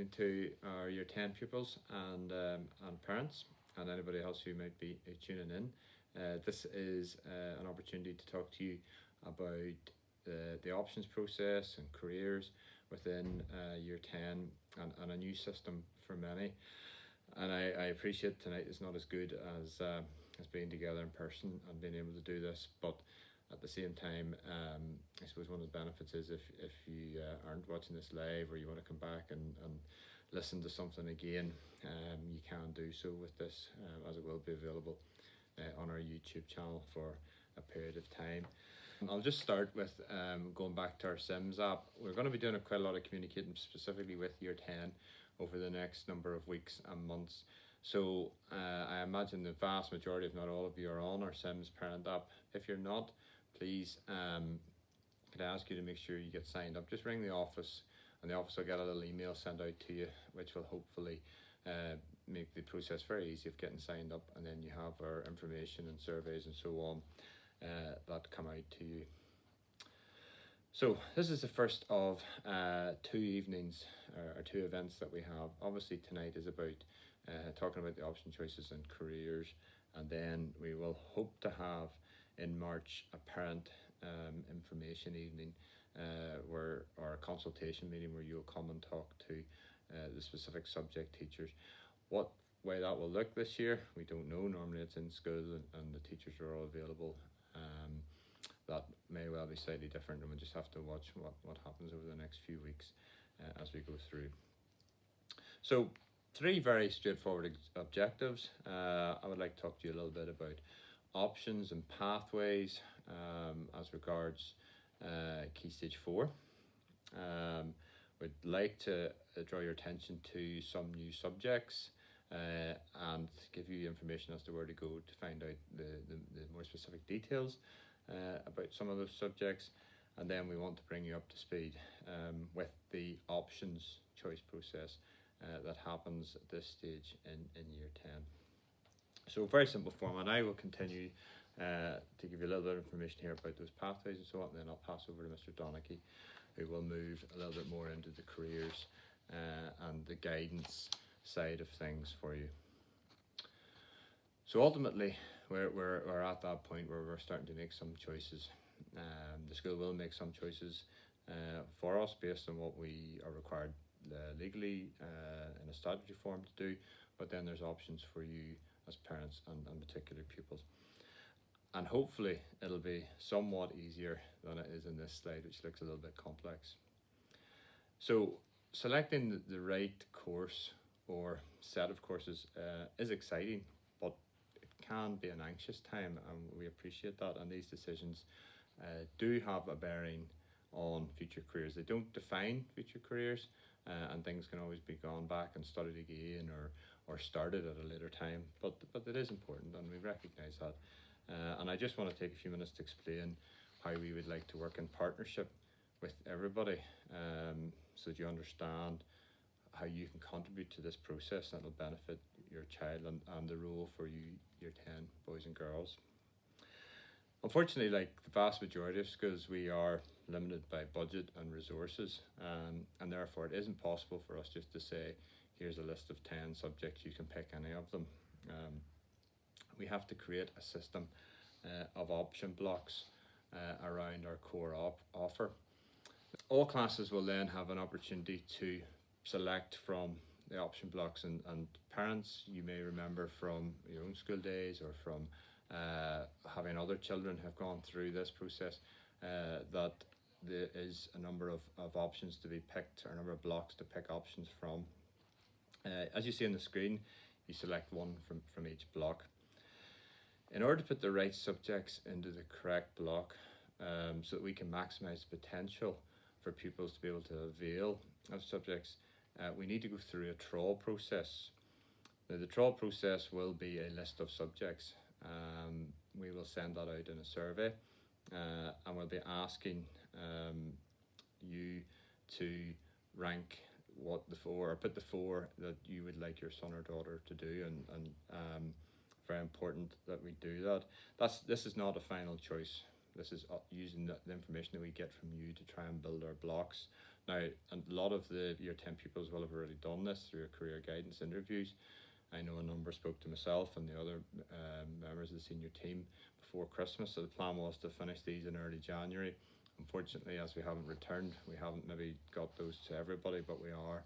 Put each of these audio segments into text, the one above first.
evening to our Year 10 pupils and parents and anybody else who might be tuning in. This is an opportunity to talk to you about the options process and careers within Year 10 and a new system for many. And I appreciate tonight is not as good as being together in person and being able to do this, but at the same time, I suppose one of the benefits is if you aren't watching this live or you want to come back and listen to something again, you can do so with this, as it will be available on our YouTube channel for a period of time. I'll just start with going back to our Sims app. We're going to be doing quite a lot of communicating specifically with Year 10 over the next number of weeks and months. So I imagine the vast majority, if not all of you, are on our Sims parent app. If you're not, please could I ask you to make sure you get signed up. Just ring the office and the office will get a little email sent out to you, which will hopefully make the process very easy of getting signed up, and then you have our information and surveys and so on that come out to you. So this is the first of 2 evenings or 2 events that we have. Obviously tonight is about talking about the option choices and careers, and then we will hope to have in March a parent information evening or a consultation meeting where you'll come and talk to the specific subject teachers. What way that will look this year, we don't know. Normally it's in school and the teachers are all available. That may well be slightly different, and we'll just have to watch what happens over the next few weeks as we go through. So 3 very straightforward objectives. I would like to talk to you a little bit about options and pathways as regards Key Stage 4. We'd like to draw your attention to some new subjects and give you information as to where to go to find out the more specific details about some of those subjects, and then we want to bring you up to speed with the options choice process that happens at this stage in Year 10. So very simple format. I will continue to give you a little bit of information here about those pathways and so on, and then I'll pass over to Mr. Donaghy, who will move a little bit more into the careers and the guidance side of things for you. So ultimately, we're at that point where we're starting to make some choices. The school will make some choices for us based on what we are required legally in a statutory form to do, but then there's options for you as parents and particular pupils. And hopefully it'll be somewhat easier than it is in this slide, which looks a little bit complex. So selecting the right course or set of courses is exciting, but it can be an anxious time, and we appreciate that. And these decisions do have a bearing on future careers. They don't define future careers, and things can always be gone back and studied again or started at a later time. But it is important, and we recognise that. And I just want to take a few minutes to explain how we would like to work in partnership with everybody, so that you understand how you can contribute to this process that will benefit your child and the role for you, Year 10 boys and girls. Unfortunately, like the vast majority of schools, we are limited by budget and resources, and therefore it isn't possible for us just to say, here's a list of 10 subjects, you can pick any of them. We have to create a system of option blocks around our core offer. All classes will then have an opportunity to select from the option blocks, and parents, you may remember from your own school days or from having other children have gone through this process, that there is a number of options to be picked, or a number of blocks to pick options from. As you see on the screen, you select one from each block. In order to put the right subjects into the correct block, so that we can maximise the potential for pupils to be able to avail of subjects, we need to go through a trawl process. Now, the trawl process will be a list of subjects. We will send that out in a survey, and we'll be asking you to rank what the 4, or put the 4 that you would like your son or daughter to do, and very important that we do that. This is not a final choice. This is using the information that we get from you to try and build our blocks Now, a lot of the Year 10 pupils will have already done this through your career guidance interviews. I know a number spoke to myself and the other members of the senior team before Christmas, so the plan was to finish these in early January. Unfortunately, as we haven't returned, we haven't maybe got those to everybody, but we are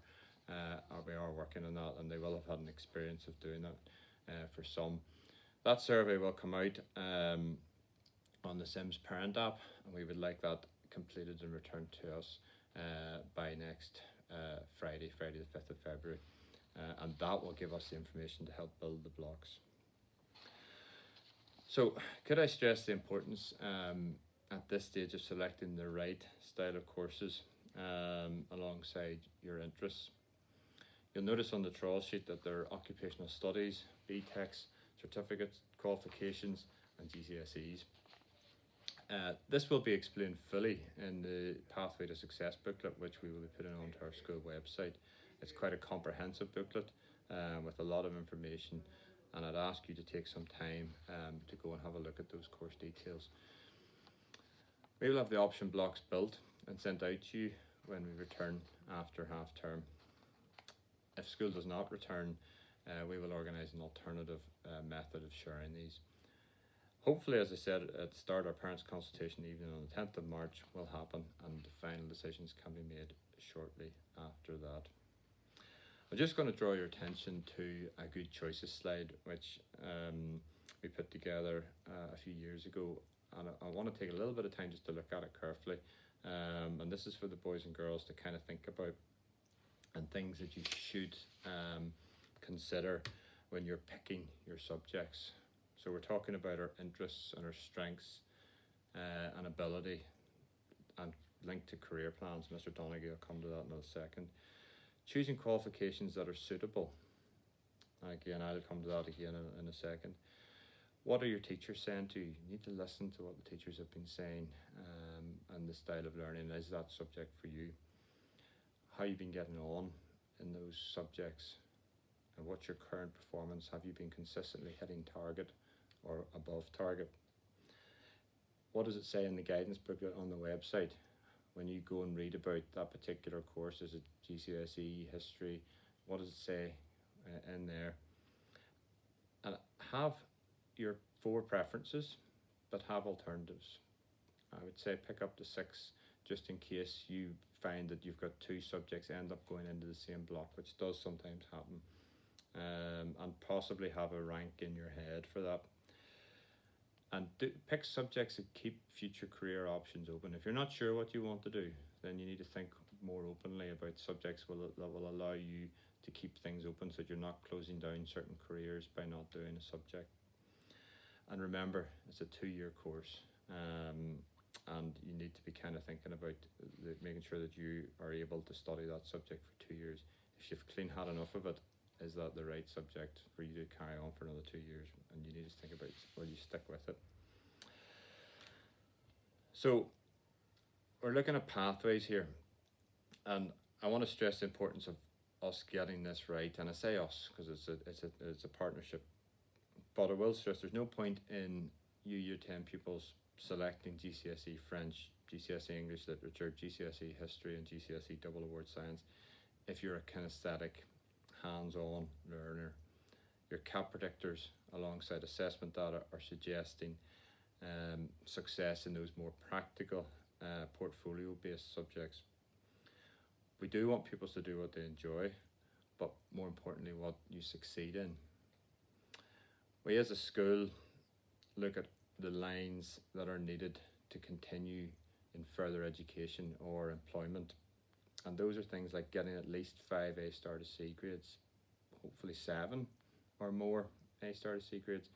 working on that, and they will have had an experience of doing that for some. That survey will come out on the Sims Parent app, and we would like that completed and returned to us by next Friday the 5th of February. And that will give us the information to help build the blocks. So could I stress the importance at this stage of selecting the right style of courses alongside your interests. You'll notice on the trial sheet that there are Occupational Studies, BTechs, certificates, qualifications and GCSEs. This will be explained fully in the Pathway to Success booklet, which we will be putting onto our school website. It's quite a comprehensive booklet with a lot of information, and I'd ask you to take some time to go and have a look at those course details. We will have the option blocks built and sent out to you when we return after half term. If school does not return, we will organise an alternative method of sharing these. Hopefully, as I said at the start, our parents' consultation evening on the 10th of March will happen, and the final decisions can be made shortly after that. I'm just going to draw your attention to a good choices slide, which we put together a few years ago, and I want to take a little bit of time just to look at it carefully. And this is for the boys and girls to kind of think about, and things that you should consider when you're picking your subjects. So we're talking about our interests and our strengths and ability, and linked to career plans. Mr. Donegie will come to that in a second. Choosing qualifications that are suitable. Again, I'll come to that again in a second. What are your teachers saying to you? You need to listen to what the teachers have been saying and the style of learning. Is that subject for you? How you've been getting on in those subjects? And what's your current performance? Have you been consistently hitting target or above target? What does it say in the guidance booklet on the website? When you go and read about that particular course, is it GCSE, history? What does it say in there? And have your 4 preferences, but have alternatives. I would say pick up to 6, just in case you find that you've got 2 subjects end up going into the same block, which does sometimes happen. And possibly have a rank in your head for that. And pick subjects that keep future career options open. If you're not sure what you want to do, then you need to think more openly about subjects that will allow you to keep things open, so that you're not closing down certain careers by not doing a subject. And remember, it's a 2-year course, and you need to be kind of thinking about making sure that you are able to study that subject for 2 years. If you've clean had enough of it, is that the right subject for you to carry on for another 2 years? And you need to think about, will you stick with it? So we're looking at pathways here, and I want to stress the importance of us getting this right. And I say us because it's a partnership, but I will stress there's no point in you Year 10 pupils selecting GCSE French, GCSE English Literature, GCSE History and GCSE Double Award Science if you're a kinesthetic, hands-on learner. Your CAP predictors alongside assessment data are suggesting success in those more practical portfolio-based subjects. We do want pupils to do what they enjoy, but more importantly what you succeed in. We as a school look at the lines that are needed to continue in further education or employment, and those are things like getting at least 5 A star to C grades, hopefully 7 or more A star to C grades,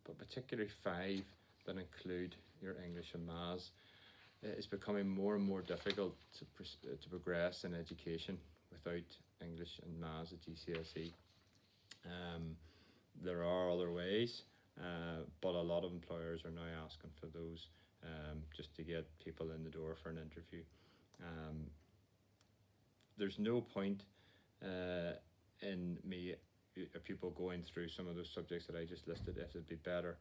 but particularly 5 that include your English and Maths. It's becoming more and more difficult to progress in education without English and Maths at GCSE. There are other ways, but a lot of employers are now asking for those just to get people in the door for an interview. There's no point in me a pupil going through some of those subjects that I just listed if it'd be better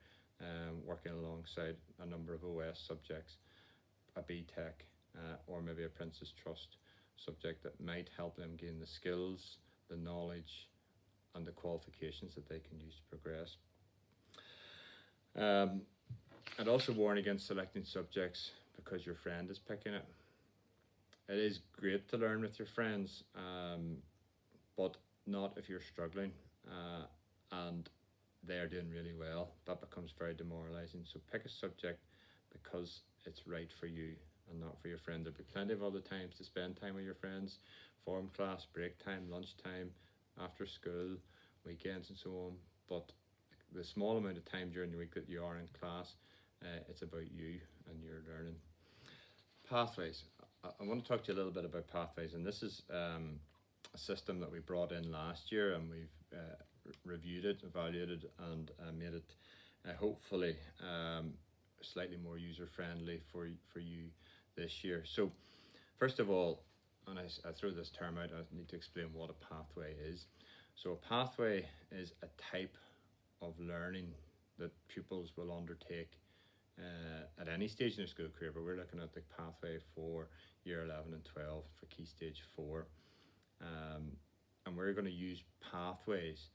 working alongside a number of OS subjects, a BTech, or maybe a Prince's Trust, subject that might help them gain the skills, the knowledge, and the qualifications that they can use to progress. I'd also warn against selecting subjects because your friend is picking it. It is great to learn with your friends, but not if you're struggling and they're doing really well. That becomes very demoralizing. So pick a subject because it's right for you and not for your friend. There'll be plenty of other times to spend time with your friends: form class, break time, lunch time, after school, weekends, and so on. But the small amount of time during the week that you are in class, it's about you and your learning. Pathways. I want to talk to you a little bit about pathways, and this is a system that we brought in last year, and we've reviewed it, evaluated, and made it hopefully slightly more user friendly for you this year. So first of all, and I throw this term out, I need to explain what a pathway is. So a pathway is a type of learning that pupils will undertake at any stage in their school career, but we're looking at the pathway for year 11 and 12 for Key Stage 4. And we're going to use pathways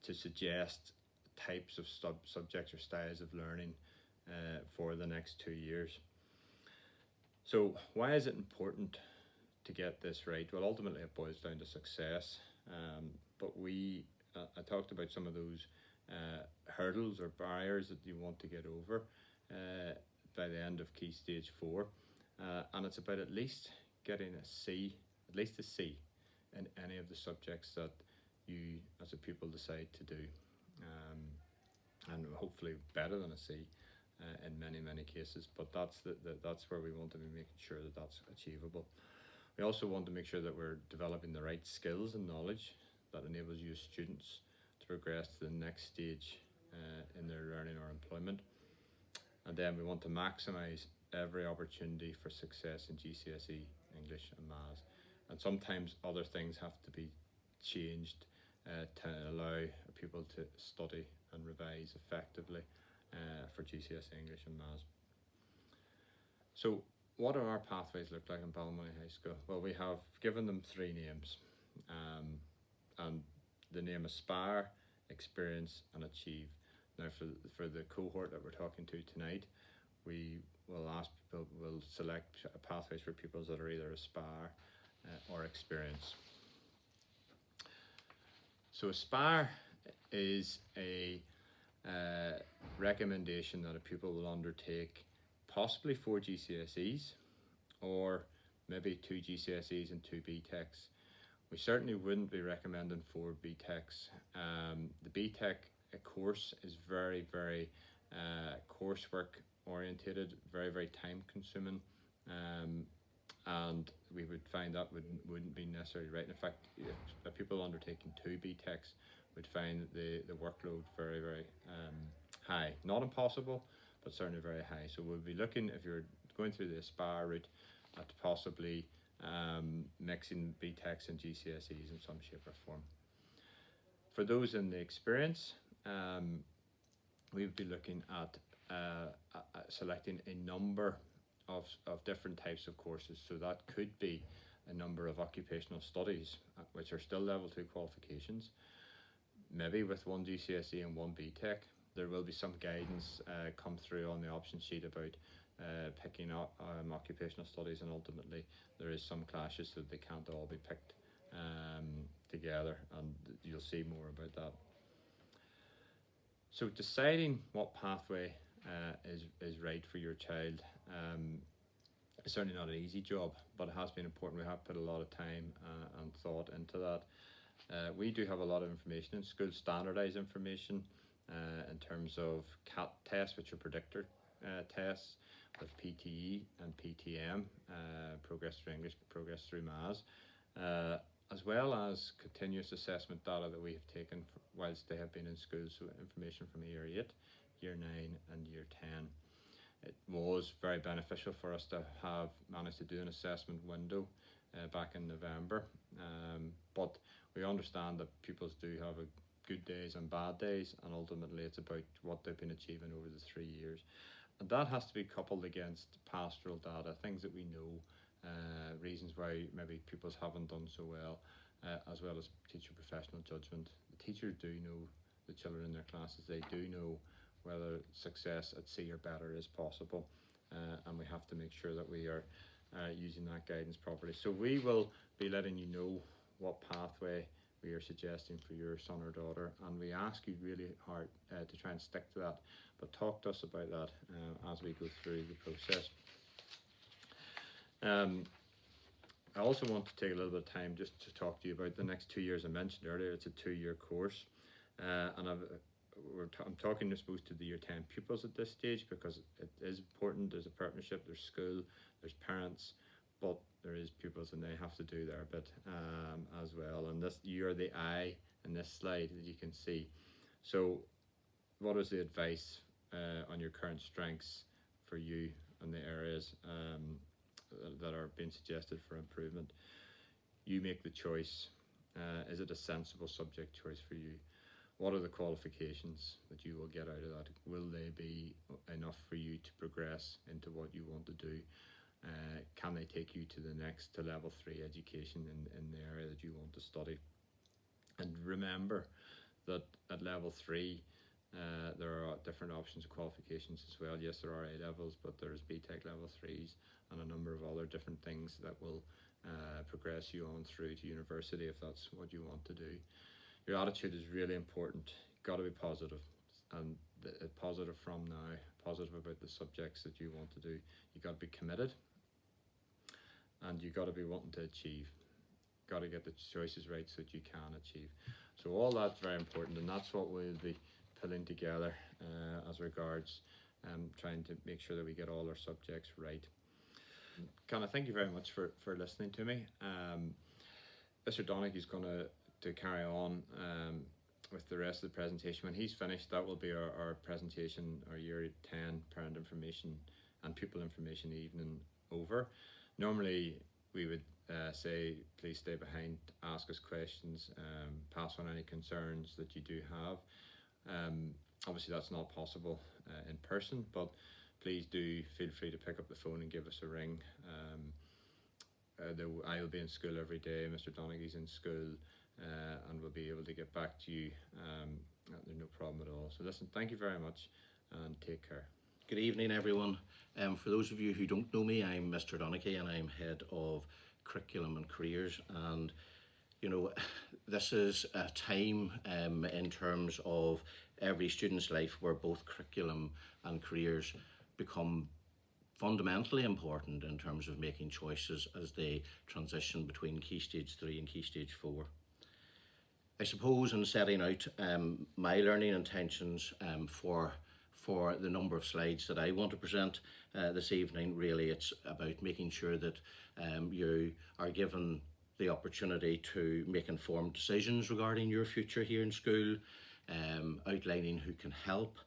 to suggest types of subjects or styles of learning for the next 2 years. So why is it important to get this right? Well, ultimately it boils down to success, but I talked about some of those hurdles or barriers that you want to get over by the end of Key Stage 4, and it's about at least getting a C in any of the subjects that you as a pupil decide to do, and hopefully better than a C in many cases, but that's where we want to be making sure that that's achievable. We also want to make sure that we're developing the right skills and knowledge that enables you as students to progress to the next stage in their learning or employment. And then we want to maximise every opportunity for success in GCSE, English and Maths. And sometimes other things have to be changed to allow people to study and revise effectively for GCSE, English and Maths. So what do our pathways look like in Ballymoney High School? Well, we have given them 3 names, and the name is Spar, Experience and Achieve. Now for the cohort that we're talking to tonight, we will we'll select pathways for pupils that are either Aspire or Experience. So Aspire is a recommendation that a pupil will undertake possibly 4 GCSEs or maybe 2 GCSEs and 2 BTechs. We certainly wouldn't be recommending 4 BTechs. The BTech course is very coursework orientated, very time consuming, and we would find that wouldn't be necessarily right. In fact, if people undertaking 2 BTechs would find the workload very high. Not impossible, but certainly very high. So we'll be looking, if you're going through the Aspire route, at possibly mixing BTechs and GCSEs in some shape or form. For those in the Experience, we would be looking at selecting a number of different types of courses. So that could be a number of Occupational Studies, which are still level 2 qualifications, maybe with 1 GCSE and 1 BTech. There will be some guidance come through on the option sheet about picking up Occupational Studies, and ultimately there is some clashes, so they can't all be picked together, and you'll see more about that. So deciding what pathway is right for your child is certainly not an easy job, but it has been important. We have put a lot of time and thought into that. We do have a lot of information in school, standardised information in terms of CAT tests, which are predictor tests, with PTE and PTM, Progress Through English, Progress Through Maths, as well as continuous assessment data that we have taken whilst they have been in school, so information from year 8, year 9 and year 10. It was very beneficial for us to have managed to do an assessment window back in November, but we understand that pupils do have good days and bad days, and ultimately it's about what they've been achieving over the 3 years. And that has to be coupled against pastoral data, things that we know reasons why maybe pupils haven't done so well, as well as teacher professional judgment. The teachers do know the children in their classes. They do know whether success at C or better is possible, and we have to make sure that we are using that guidance properly. So we will be letting you know what pathway we are suggesting for your son or daughter, and we ask you really hard to try and stick to that, but talk to us about that as we go through the process. I also want to take a little bit of time just to talk to you about the next 2 years. I mentioned earlier it's a 2-year course, and I'm talking, I suppose, to the year 10 pupils at this stage, because it is important. There's a partnership, there's school, there's parents, but there is pupils, and they have to do their bit as well. And this, you're the eye in this slide that you can see. So what is the advice on your current strengths for you and the areas that are being suggested for improvement? You make the choice. Is it a sensible subject choice for you? What are the qualifications that you will get out of that? Will they be enough for you to progress into what you want to do? Can they take you to the next, to level 3 education in the area that you want to study? And remember that at level 3, there are different options of qualifications as well. Yes, there are A levels, but there's BTech level 3s and a number of other different things that will progress you on through to university if that's what you want to do. Your attitude is really important. You've got to be positive, and positive from now, positive about the subjects that you want to do. You've got to be committed, and you've got to be wanting to achieve. Got to get the choices right so that you can achieve. So all that's very important, and that's what we'll be pulling together as regards trying to make sure that we get all our subjects right. Can I thank you very much for listening to me. Mr. Donaghy's going to carry on with the rest of the presentation. When he's finished, that will be our presentation, our year 10 parent information and pupil information evening over. Normally we would say please stay behind, ask us questions, pass on any concerns that you do have. Obviously that's not possible in person, but please do feel free to pick up the phone and give us a ring. I will be in school every day, Mr. Donaghy's in school, and we'll be able to get back to you. There's no problem at all. So listen, thank you very much and take care. Good evening, everyone. For those of you who don't know me, I'm Mr. Donaghy and I'm Head of Curriculum and Careers. And you know, this is a time in terms of every student's life where both curriculum and careers become fundamentally important in terms of making choices as they transition between Key Stage 3 and Key Stage 4. I suppose in setting out my learning intentions for the number of slides that I want to present this evening, really it's about making sure that you are given the opportunity to make informed decisions regarding your future here in school, outlining who can help,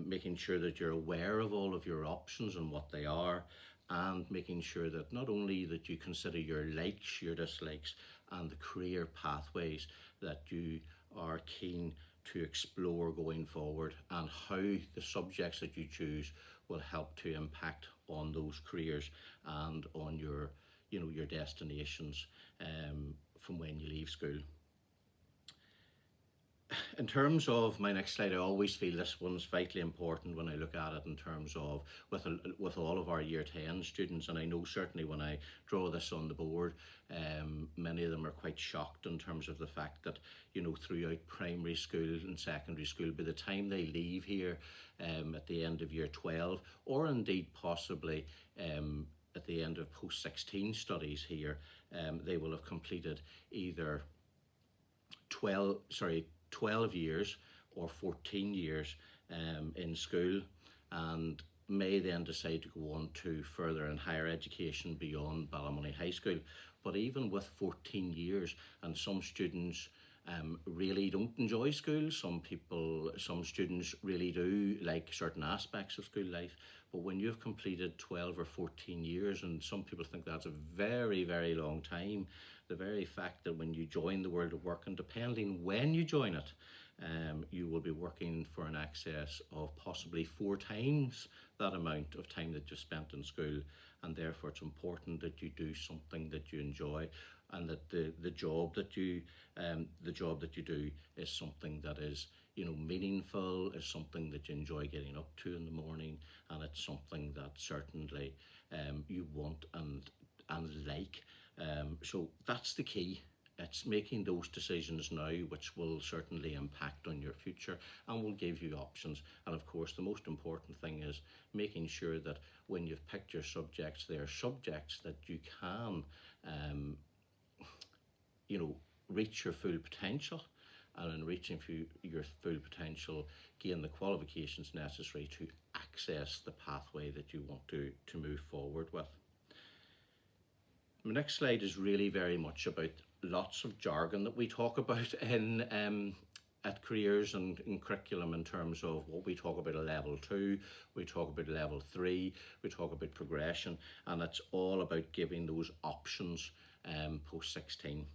making sure that you're aware of all of your options and what they are, and making sure that not only that you consider your likes, your dislikes, and the career pathways that you are keen to explore going forward, and how the subjects that you choose will help to impact on those careers and on your destinations from when you leave school. In terms of my next slide, I always feel this one's vitally important when I look at it in terms of with all of our year 10 students, and I know certainly when I draw this on the board, many of them are quite shocked in terms of the fact that, you know, throughout primary school and secondary school, by the time they leave here at the end of year 12, or indeed possibly at the end of post-16 studies here, they will have completed either 12 years or 14 years in school, and may then decide to go on to further and higher education beyond Ballymoney High School. But even with 14 years, and some students really don't enjoy school, some students really do like certain aspects of school life, but when you've completed 12 or 14 years, and some people think that's a very, very long time, the very fact that when you join the world of work, and depending when you join it, you will be working for an excess of possibly 4 times that amount of time that you spent in school, and therefore it's important that you do something that you enjoy, and that the job that you do is something that is, you know, meaningful, is something that you enjoy getting up to in the morning, and it's something that certainly you want and like. So that's the key. It's making those decisions now which will certainly impact on your future and will give you options. And of course, the most important thing is making sure that when you've picked your subjects, they are subjects that you can, you know, reach your full potential, and in reaching your full potential, gain the qualifications necessary to access the pathway that you want to move forward with. The next slide is really very much about lots of jargon that we talk about in at careers and in curriculum, in terms of what we talk about a level 2, we talk about level 3, we talk about progression, and it's all about giving those options post 16.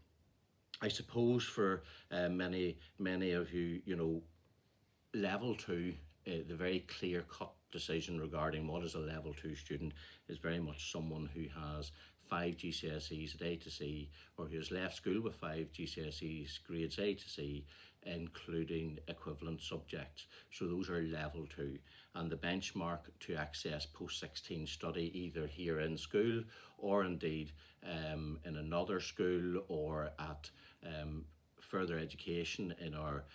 I suppose for many of you, you know, level 2, the very clear cut decision regarding what is a level 2 student is very much someone who has 5 GCSEs at A to C, or who has left school with 5 GCSEs grades A to C, including equivalent subjects. So those are level 2, and the benchmark to access post-16 study either here in school or indeed in another school or at further education in our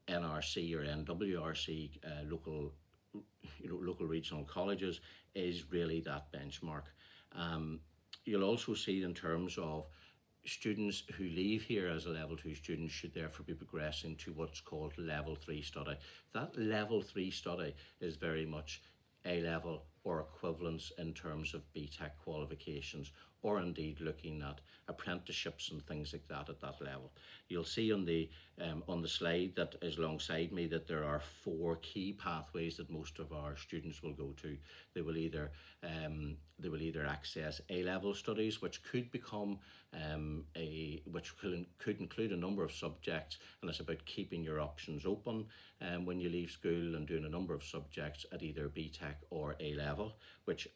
NRC or NWRC local regional colleges is really that benchmark. You'll also see in terms of students who leave here as a level 2 student should therefore be progressing to what's called level 3 study. That level 3 study is very much A-level or equivalence in terms of BTech qualifications, or indeed looking at apprenticeships and things like that at that level. You'll see on the slide that is alongside me that there are 4 key pathways that most of our students will go to. They will either access A-level studies, which could become which could include a number of subjects, and it's about keeping your options open when you leave school and doing a number of subjects at either BTech or A-level, which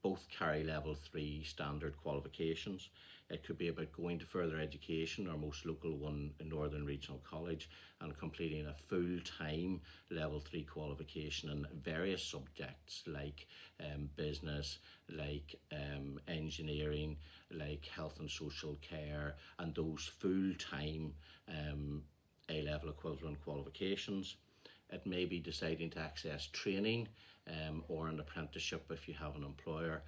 both carry level 3 standard qualifications. It could be about going to further education, our most local one in Northern Regional College, and completing a full-time level 3 qualification in various subjects like business, like engineering, like health and social care, and those full-time A-level equivalent qualifications. It may be deciding to access training or an apprenticeship if you have an employer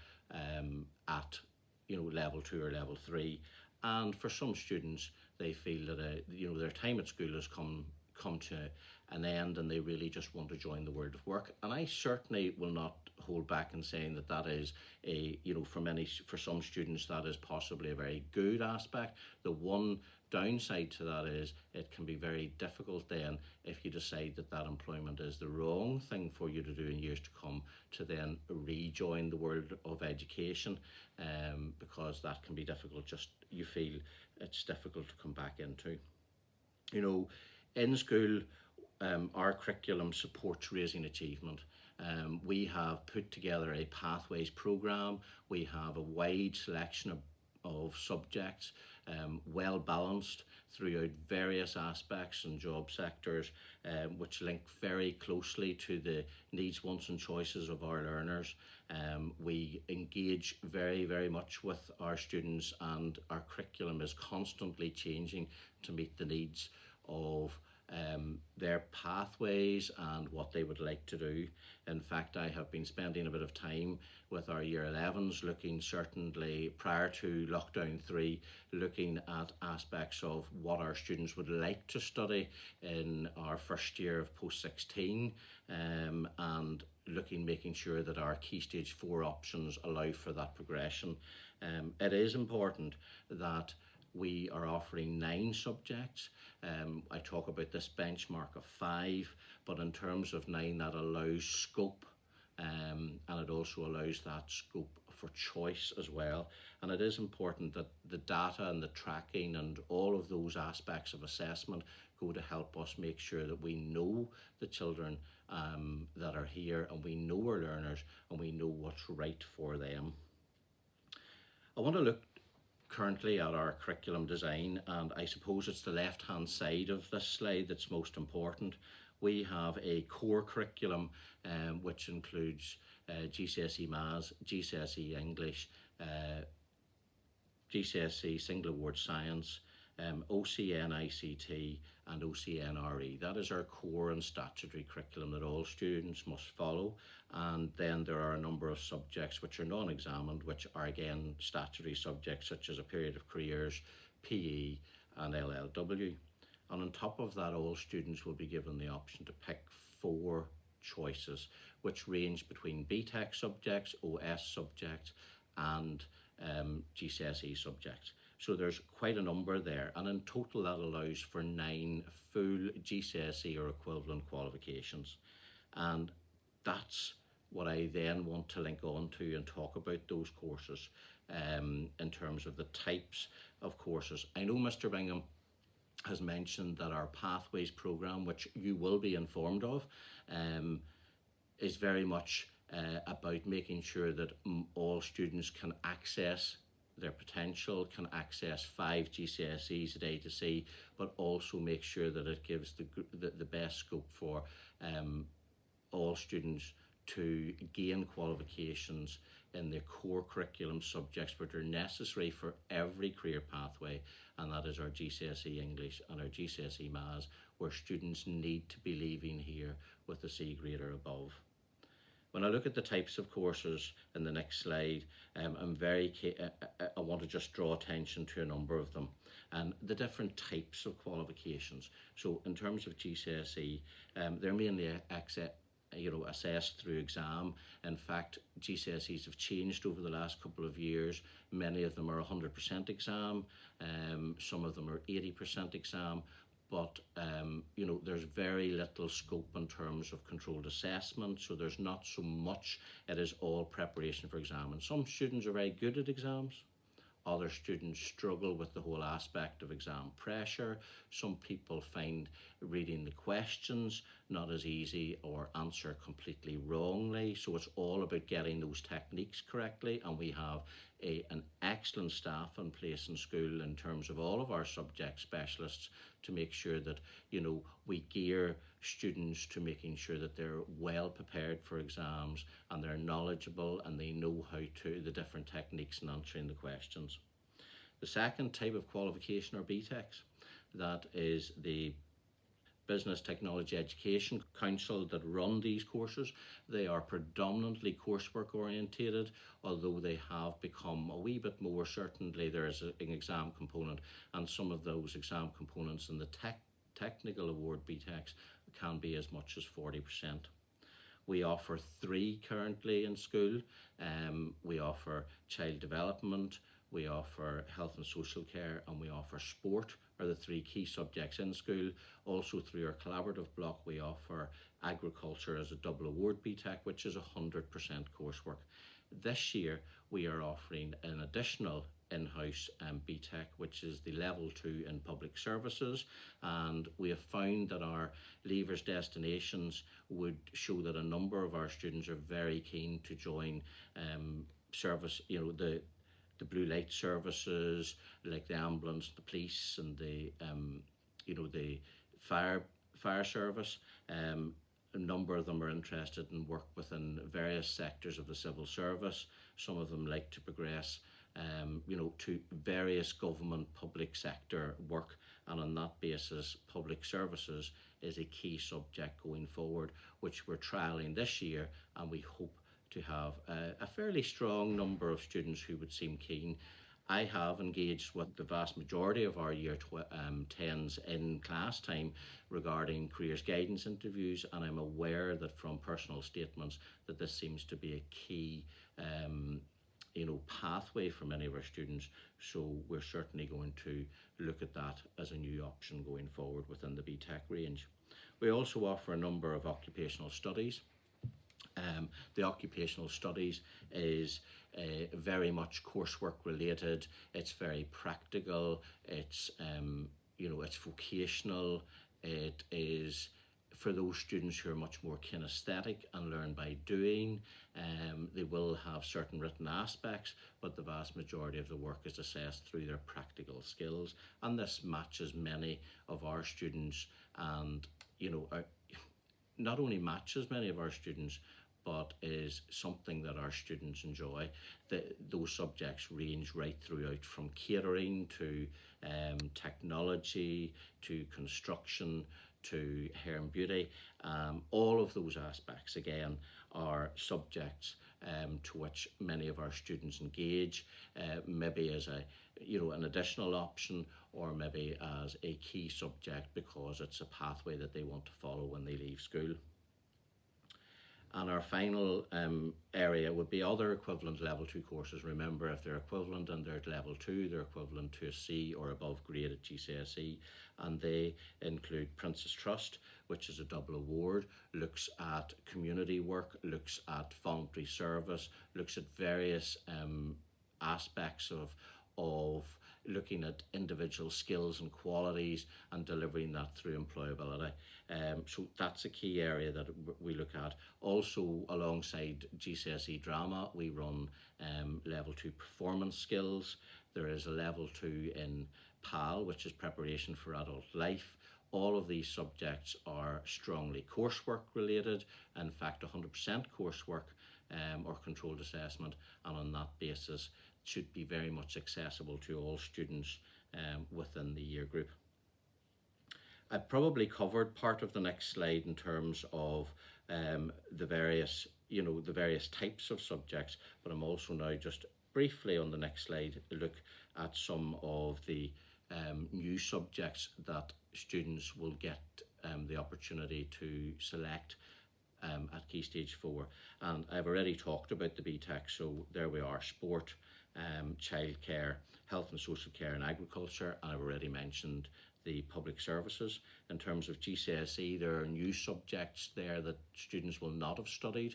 at level 2 or level 3. And for some students, they feel that their time at school has come to an end, and they really just want to join the world of work. And I certainly will not hold back in saying that is for some students that is possibly a very good aspect. The one downside to that is it can be very difficult then, if you decide that employment is the wrong thing for you to do in years to come, to then rejoin the world of education, because that can be difficult. Just you feel it's difficult to come back into. In school, our curriculum supports raising achievement. We have put together a pathways programme. We have a wide selection of subjects, well balanced throughout various aspects and job sectors, which link very closely to the needs, wants and choices of our learners. We engage very, very much with our students, and our curriculum is constantly changing to meet the needs of their pathways and what they would like to do. In fact, I have been spending a bit of time with our year 11s, looking certainly prior to lockdown 3, looking at aspects of what our students would like to study in our first year of post 16, and making sure that our key stage 4 options allow for that progression. It is important that we are offering 9 subjects. I talk about this benchmark of 5, but in terms of 9, that allows scope, and it also allows that scope for choice as well. And it is important that the data and the tracking and all of those aspects of assessment go to help us make sure that we know the children that are here, and we know our learners, and we know what's right for them. I want to look currently at our curriculum design, and I suppose it's the left hand side of this slide that's most important. We have a core curriculum which includes GCSE Maths, GCSE English, GCSE Single Award Science, OCN ICT and OCN RE. That is our core and statutory curriculum that all students must follow, and then there are a number of subjects which are non-examined, which are again statutory subjects such as a period of careers, PE and LLW. And on top of that, all students will be given the option to pick 4 choices which range between BTech subjects, OS subjects and GCSE subjects. So there's quite a number there, and in total that allows for 9 full GCSE or equivalent qualifications. And that's what I then want to link on to and talk about those courses in terms of the types of courses. I know Mr. Bingham has mentioned that our Pathways programme, which you will be informed of, is very much about making sure that all students can access their potential, can access 5 GCSEs at A to C, but also make sure that it gives the best scope for all students to gain qualifications in their core curriculum subjects which are necessary for every career pathway, and that is our GCSE English and our GCSE Maths, where students need to be leaving here with a C grade or above. When I look at the types of courses in the next slide, I want to just draw attention to a number of them and the different types of qualifications. So in terms of GCSE, they're mainly assessed through exam. In fact, GCSEs have changed over the last couple of years. Many of them are 100% exam, some of them are 80% exam, but there's very little scope in terms of controlled assessment, so there's not so much. It is all preparation for exam, and some students are very good at exams. Other students struggle with the whole aspect of exam pressure. Some people find reading the questions not as easy or answer completely wrongly. So it's all about getting those techniques correctly. And we have an excellent staff in place in school in terms of all of our subject specialists to make sure that, we gear students to making sure that they're well prepared for exams and they're knowledgeable and they know the different techniques in answering the questions. The second type of qualification are BTECs. That is the Business Technology Education Council that run these courses. They are predominantly coursework orientated, although they have become a wee bit more. Certainly there is an exam component, and some of those exam components in the technical award BTECs can be as much as 40%. We offer 3 currently in school. We offer child development, we offer health and social care, and we offer sport are the 3 key subjects in school. Also through our collaborative block, we offer agriculture as a double award BTech, which is 100% coursework. This year, we are offering an additional in-house BTech, which is the level 2 in public services, and we have found that our leavers destinations would show that a number of our students are very keen to join service, the blue light services like the ambulance, the police, and the fire service. A number of them are interested in work within various sectors of the civil service. Some of them like to progress to various government public sector work, and on that basis public services is a key subject going forward, which we're trialling this year, and we hope to have a fairly strong number of students who would seem keen. I have engaged with the vast majority of our year 10s in class time regarding careers guidance interviews, and I'm aware that from personal statements that this seems to be a key pathway for many of our students. So we're certainly going to look at that as a new option going forward within the BTech range. We also offer a number of occupational studies. The occupational studies is very much coursework related. It's very practical. It's it's vocational. It is for those students who are much more kinesthetic and learn by doing. They will have certain written aspects, but the vast majority of the work is assessed through their practical skills. And this matches many of our students, and not only matches many of our students, but is something that our students enjoy. Those subjects range right throughout, from catering to technology to construction to hair and beauty. All of those aspects, again, are subjects to which many of our students engage, maybe as an additional option, or maybe as a key subject because it's a pathway that they want to follow when they leave school. And our final area would be other equivalent level 2 courses. Remember, if they're equivalent and they're at level 2, they're equivalent to a C or above grade at GCSE. And they include Prince's Trust, which is a double award, looks at community work, looks at voluntary service, looks at various aspects of looking at individual skills and qualities and delivering that through employability. So that's a key area that we look at. Also, alongside GCSE drama, we run level 2 performance skills. There is a level 2 in PAL, which is preparation for adult life. All of these subjects are strongly coursework related, in fact 100% coursework or controlled assessment, and on that basis should be very much accessible to all students within the year group. I've probably covered part of the next slide in terms of the various types of subjects, but I'm also now just briefly on the next slide look at some of the new subjects that students will get the opportunity to select at Key Stage 4. And I've already talked about the BTech, so there we are: sport, childcare, health and social care and agriculture, and I've already mentioned the public services. In terms of GCSE, there are new subjects there that students will not have studied.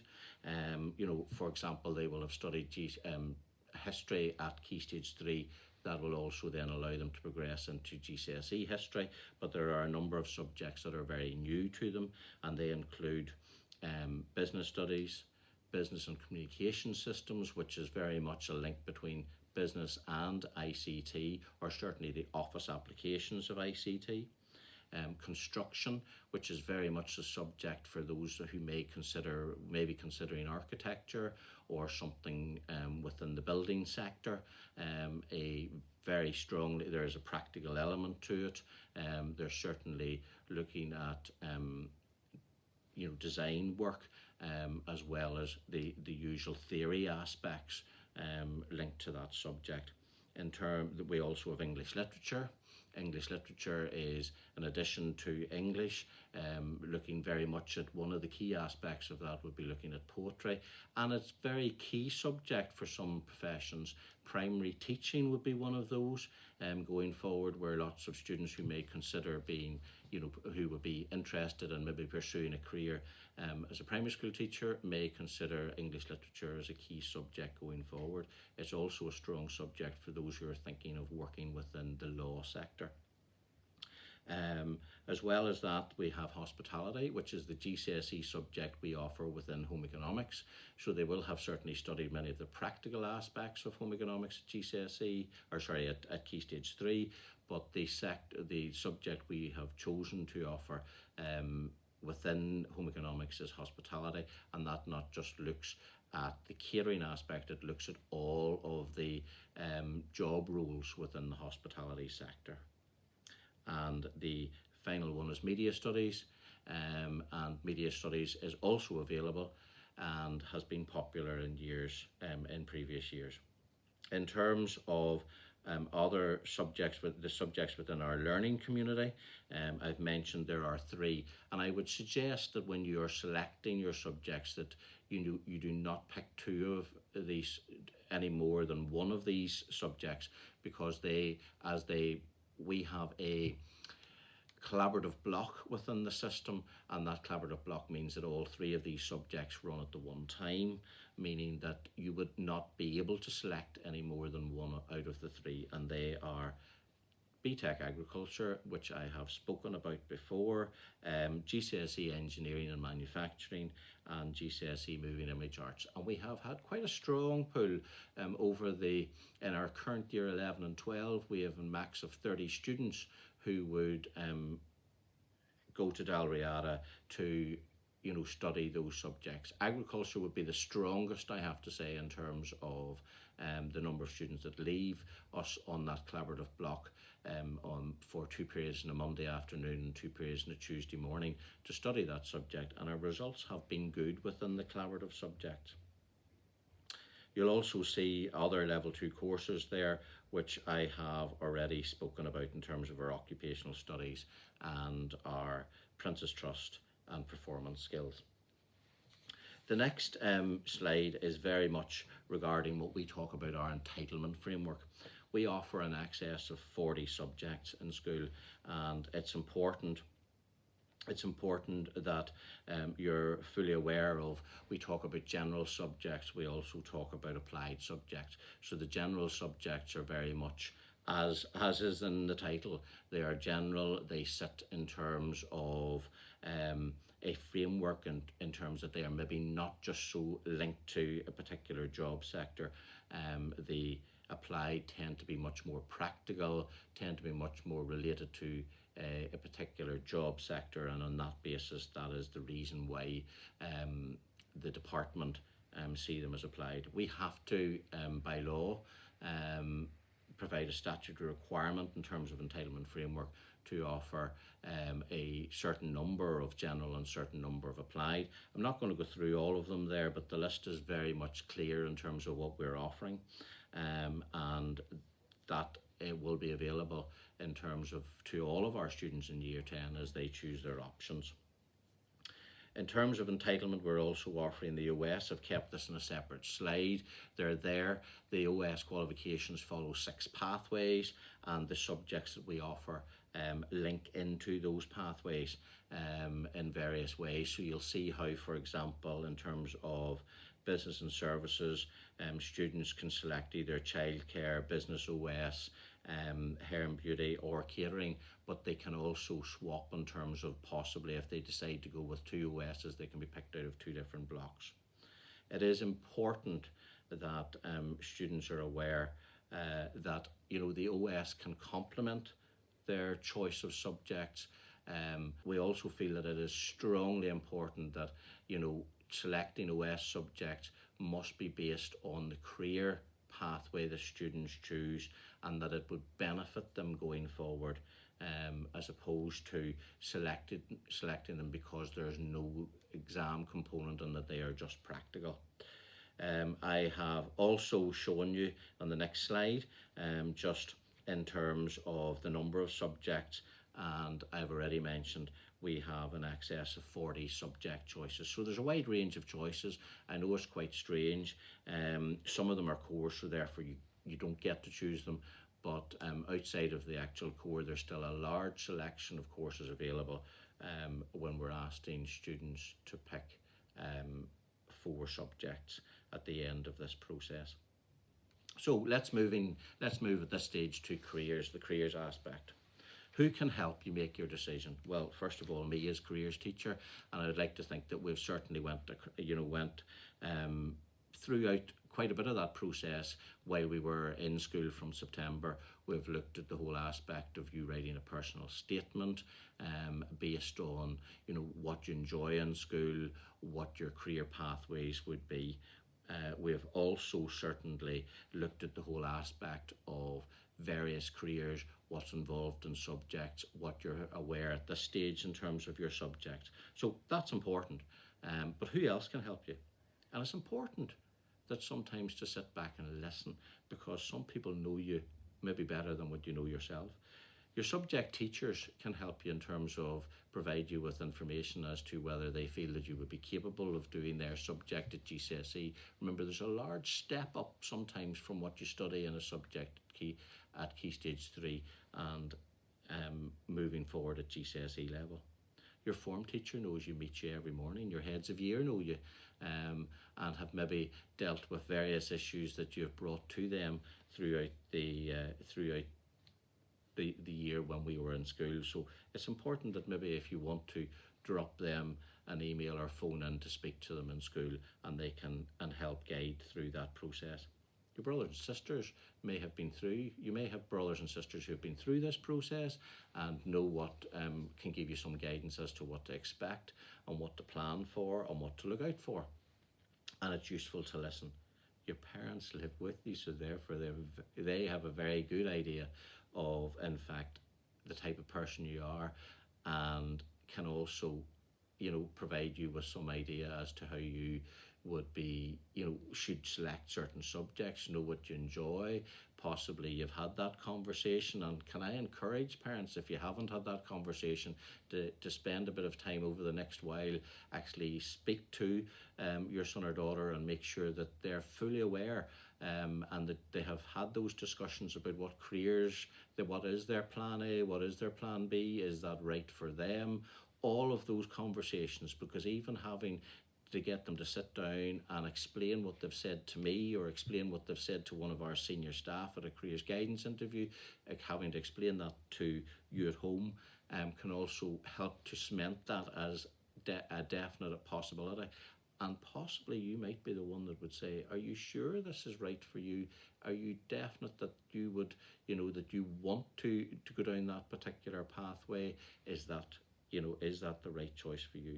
For example, they will have studied history at Key Stage 3. That will also then allow them to progress into GCSE history, but there are a number of subjects that are very new to them, and they include business studies, business and communication systems, which is very much a link between business and ICT, or certainly the office applications of ICT. Construction, which is very much a subject for those who may be considering architecture or something within the building sector. There is a practical element to it. They're certainly looking at design work, as well as the usual theory aspects linked to that subject. We also have English literature. English literature is an addition to English, looking very much at one of the key aspects of that would be looking at poetry, and it's a very key subject for some professions. Primary teaching would be one of those going forward, where lots of students who may consider being, who would be interested in maybe pursuing a career as a primary school teacher may consider English literature as a key subject going forward. It's also a strong subject for those who are thinking of working within the law sector. As well as that, we have hospitality, which is the GCSE subject we offer within home economics. So they will have certainly studied many of the practical aspects of home economics at GCSE, at Key Stage 3, but the subject we have chosen to offer within home economics is hospitality, and that not just looks at the catering aspect, it looks at all of the job roles within the hospitality sector. And the final one is media studies, and media studies is also available and has been popular in previous years. In terms of other subjects, the subjects within our learning community, I've mentioned there are 3, and I would suggest that when you are selecting your subjects that you do not pick 2 of these any more than one of these subjects, because we have a collaborative block within the system, and that collaborative block means that all 3 of these subjects run at the one time, meaning that you would not be able to select any more than one out of the 3, and they are BTech Agriculture, which I have spoken about before, GCSE Engineering and Manufacturing, and GCSE Moving Image Arts. And we have had quite a strong pull in our current year 11 and 12, we have a max of 30 students who would go to Dalriada to study those subjects. Agriculture would be the strongest, I have to say, in terms of the number of students that leave us on that collaborative block for 2 periods on a Monday afternoon and 2 periods on a Tuesday morning to study that subject, and our results have been good within the collaborative subject. You'll also see other level 2 courses there, which I have already spoken about in terms of our Occupational Studies and our Prince's Trust and Performance Skills. The next slide is very much regarding what we talk about our entitlement framework. We offer an excess of 40 subjects in school, and it's important that you're fully aware of. We talk about general subjects, we also talk about applied subjects. So the general subjects are very much, as is in the title, they are general. They sit in terms of a framework in terms that they are maybe not just so linked to a particular job sector. The applied tend to be much more practical, tend to be much more related to a particular job sector, and on that basis that is the reason why the department see them as applied. We have to, by law, provide a statutory requirement in terms of entitlement framework to offer a certain number of general and certain number of applied. I'm not going to go through all of them there, but the list is very much clear in terms of what we're offering, and that it will be available in terms of to all of our students in year 10 as they choose their options. In terms of entitlement, we're also offering the OS. I've kept this in a separate slide. They're there. The OS qualifications follow 6 pathways, and the subjects that we offer link into those pathways in various ways. So you'll see how, for example, in terms of business and services, students can select either childcare, business OS, hair and beauty, or catering, but they can also swap in terms of possibly if they decide to go with 2 OSs, they can be picked out of 2 different blocks. It is important that students are aware that the OS can complement their choice of subjects. We also feel that it is strongly important that selecting OS subjects must be based on the career pathway the students choose, and that it would benefit them going forward, as opposed to selecting them because there's no exam component and that they are just practical. I have also shown you on the next slide just in terms of the number of subjects, and I've already mentioned we have an excess of 40 subject choices. So there's a wide range of choices. I know it's quite strange. Some of them are core, so therefore you don't get to choose them, but outside of the actual core, there's still a large selection of courses available when we're asking students to pick 4 subjects at the end of this process. So let's move at this stage to careers, the careers aspect. Who can help you make your decision? Well, first of all, me as careers teacher, and I'd like to think that we've certainly went throughout quite a bit of that process while we were in school from September. We've looked at the whole aspect of you writing a personal statement based on what you enjoy in school, what your career pathways would be. We've also certainly looked at the whole aspect of various careers, what's involved in subjects, what you're aware at this stage in terms of your subject. So that's important. But who else can help you? And it's important that sometimes to sit back and listen, because some people know you maybe better than what you know yourself. Your subject teachers can help you in terms of provide you with information as to whether they feel that you would be capable of doing their subject at GCSE. Remember, there's a large step up sometimes from what you study in a subject at Key Stage 3 and moving forward at GCSE level. Your form teacher knows you, meet you every morning. Your heads of year know you and have maybe dealt with various issues that you've brought to them throughout the year when we were in school. So it's important that maybe if you want to drop them an email or phone in to speak to them in school, and they can and help guide through that process. Your brothers and sisters may have been through, you may have brothers and sisters who have been through this process and know what can give you some guidance as to what to expect and what to plan for and what to look out for. And it's useful to listen. Your parents live with you, so therefore they have a very good idea of, in fact, the type of person you are, and can also, provide you with some idea as to how you would be, should select certain subjects, know what you enjoy. Possibly you've had that conversation, and can I encourage parents, if you haven't had that conversation, to spend a bit of time over the next while, actually speak to your son or daughter and make sure that they're fully aware and that they have had those discussions about what careers, what is their plan A, what is their plan B, is that right for them? All of those conversations, because even having to get them to sit down and explain what they've said to me, or explain what they've said to one of our senior staff at a careers guidance interview, having to explain that to you at home, can also help to cement that as a definite possibility. And possibly you might be the one that would say, are you sure this is right for you? Are you definite that you would, that you want to go down that particular pathway? Is that the right choice for you?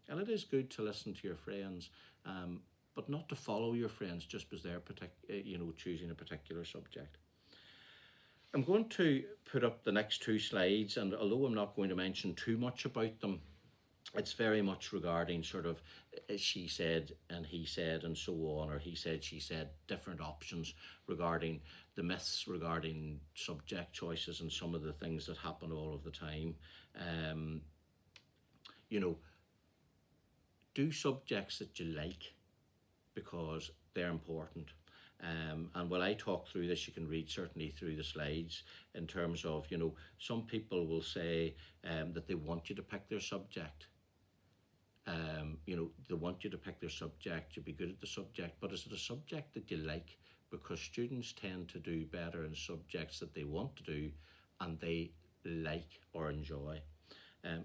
And it is good to listen to your friends, but not to follow your friends just because they're choosing a particular subject. I'm going to put up the next two slides, and although I'm not going to mention too much about them, it's very much regarding sort of she said and he said and so on, or he said, she said, different options regarding the myths regarding subject choices and some of the things that happen all of the time. Do subjects that you like, because they're important. And while I talk through this, you can read certainly through the slides in terms of, some people will say that they want you to pick their subject. They want you to pick their subject, you'll be good at the subject, but is it a subject that you like? Because students tend to do better in subjects that they want to do and they like or enjoy.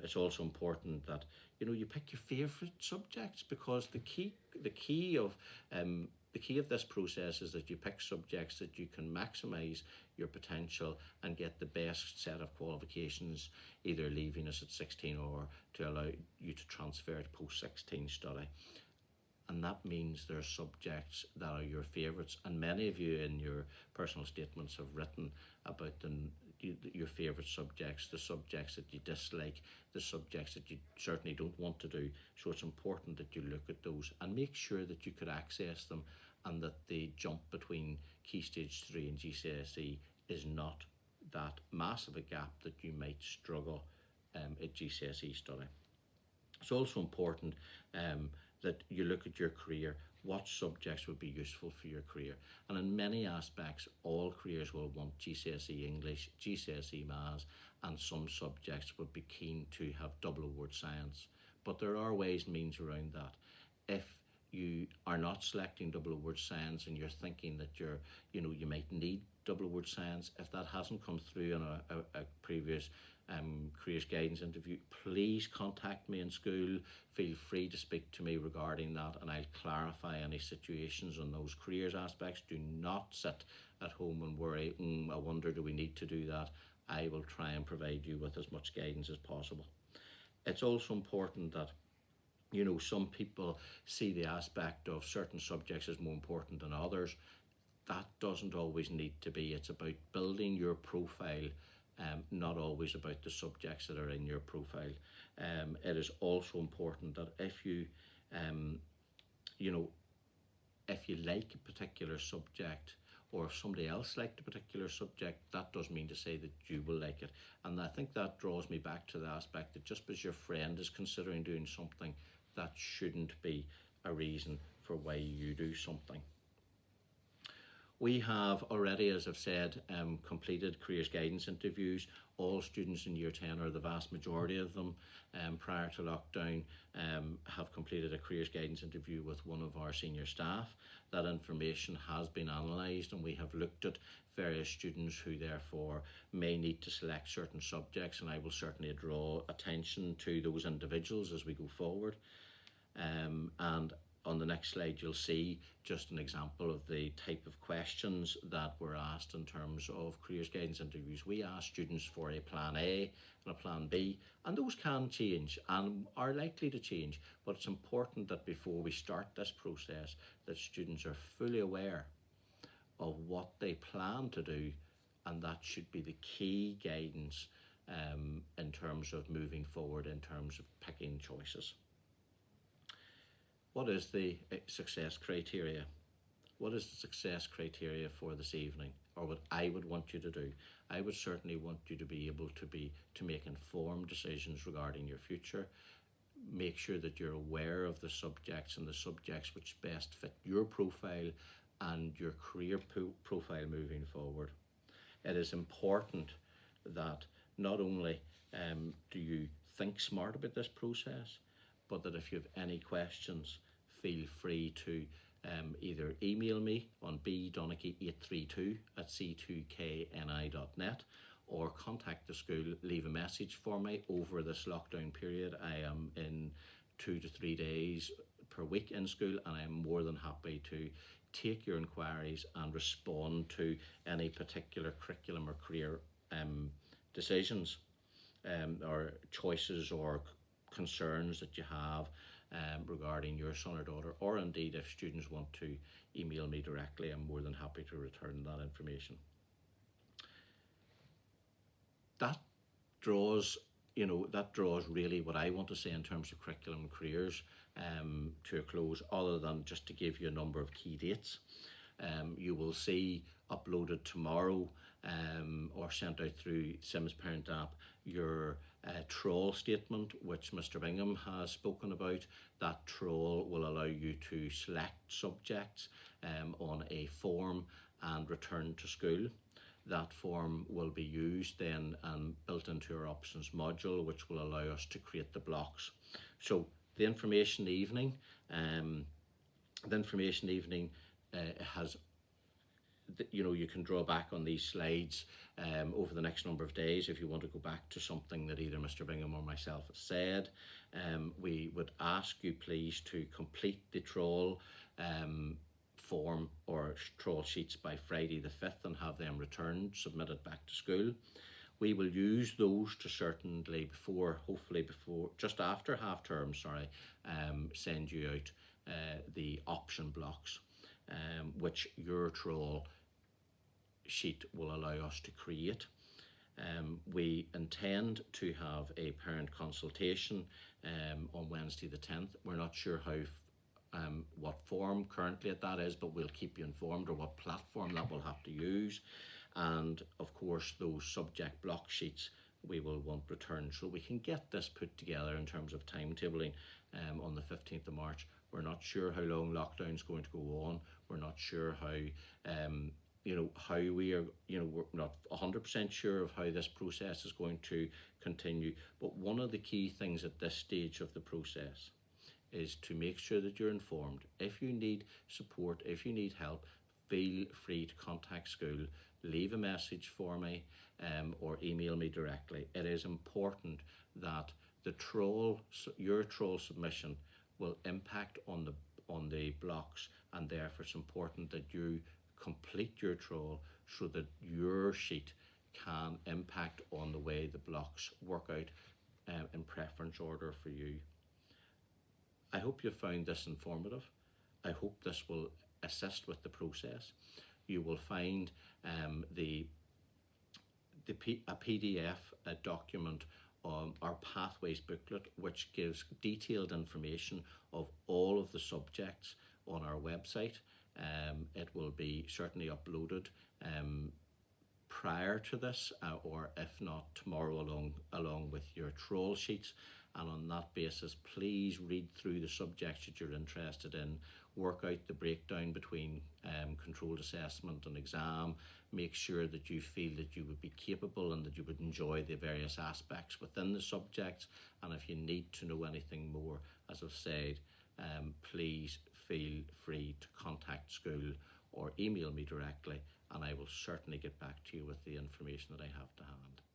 It's also important that you pick your favourite subjects, because the key of this process is that you pick subjects that you can maximise your potential and get the best set of qualifications, either leaving us at 16 or to allow you to transfer to post-16 study. And that means there are subjects that are your favourites, and many of you in your personal statements have written about your favourite subjects, the subjects that you dislike, the subjects that you certainly don't want to do. So it's important that you look at those and make sure that you could access them, and that the jump between Key Stage 3 and GCSE is not that massive a gap that you might struggle at GCSE study. It's also important that you look at your career. What subjects would be useful for your career? And in many aspects, all careers will want GCSE English, GCSE Maths, and some subjects would be keen to have double award science. But there are ways and means around that. If you are not selecting double award science and you're thinking that you might need double award science, if that hasn't come through in a previous careers guidance interview, please contact me in school. Feel free to speak to me regarding that, and I'll clarify any situations on those careers aspects. Do not sit at home and worry, I wonder, do we need to do that? I will try and provide you with as much guidance as possible. It's also important that some people see the aspect of certain subjects as more important than others. That doesn't always need to be. It's about building your profile, not always about the subjects that are in your profile. It is also important that if you like a particular subject, or if somebody else liked a particular subject, that doesn't mean to say that you will like it. And I think that draws me back to the aspect that just because your friend is considering doing something, that shouldn't be a reason for why you do something. We have already, as I've said, completed careers guidance interviews. All students in Year 10, or the vast majority of them, prior to lockdown, have completed a careers guidance interview with one of our senior staff. That information has been analysed, and we have looked at various students who therefore may need to select certain subjects, and I will certainly draw attention to those individuals as we go forward. And on the next slide, you'll see just an example of the type of questions that were asked in terms of careers guidance interviews. We ask students for a plan A and a plan B, and those can change and are likely to change, but it's important that before we start this process that students are fully aware of what they plan to do, and that should be the key guidance in terms of moving forward, in terms of picking choices. What is the success criteria? What is the success criteria for this evening, or what I would want you to do? I would certainly want you to be able to make informed decisions regarding your future. Make sure that you're aware of the subjects and the subjects which best fit your profile and your career profile moving forward. It is important that not only do you think smart about this process, but that if you have any questions, feel free to either email me on bdonkey832@c2kni.net, or contact the school, leave a message for me over this lockdown period. I am in 2 to 3 days per week in school, and I am more than happy to take your inquiries and respond to any particular curriculum or career decisions or choices or concerns that you have regarding your son or daughter, or indeed if students want to email me directly, I'm more than happy to return that information. That draws really what I want to say in terms of curriculum and careers to a close, other than just to give you a number of key dates. You will see uploaded tomorrow or sent out through Sims Parent app your trawl statement, which Mr. Bingham has spoken about. That trawl will allow you to select subjects on a form and return to school. That form will be used then and built into our options module, which will allow us to create the blocks. So the information evening has, you can draw back on these slides over the next number of days if you want to go back to something that either Mr. Bingham or myself has said. We would ask you please to complete the trawl form or trawl sheets by Friday the 5th and have them returned, submitted back to school. We will use those to certainly just after half term, send you out the option blocks, which your trawl sheet will allow us to create. We intend to have a parent consultation on Wednesday the 10th. We're not sure what form currently that is, but we'll keep you informed, or what platform that we'll have to use. And of course those subject block sheets we will want returned, so we can get this put together in terms of timetabling on the 15th of March. We're not sure how long lockdown is going to go on. We're not sure we're not 100% sure of how this process is going to continue. But one of the key things at this stage of the process is to make sure that you're informed. If you need support, if you need help, feel free to contact school, leave a message for me or email me directly. It is important that your trawl submission will impact on the blocks, and therefore it's important that you complete your trawl so that your sheet can impact on the way the blocks work out in preference order for you. I hope you found this informative. I hope this will assist with the process. You will find a PDF document, our Pathways booklet, which gives detailed information of all of the subjects on our website. It will be certainly uploaded prior to this, or if not tomorrow, along with your trawl sheets. and on that basis, please read through the subjects that you're interested in, work out the breakdown between controlled assessment and exam, make sure that you feel that you would be capable and that you would enjoy the various aspects within the subjects. And if you need to know anything more, as I've said, please feel free to contact school or email me directly, and I will certainly get back to you with the information that I have to hand.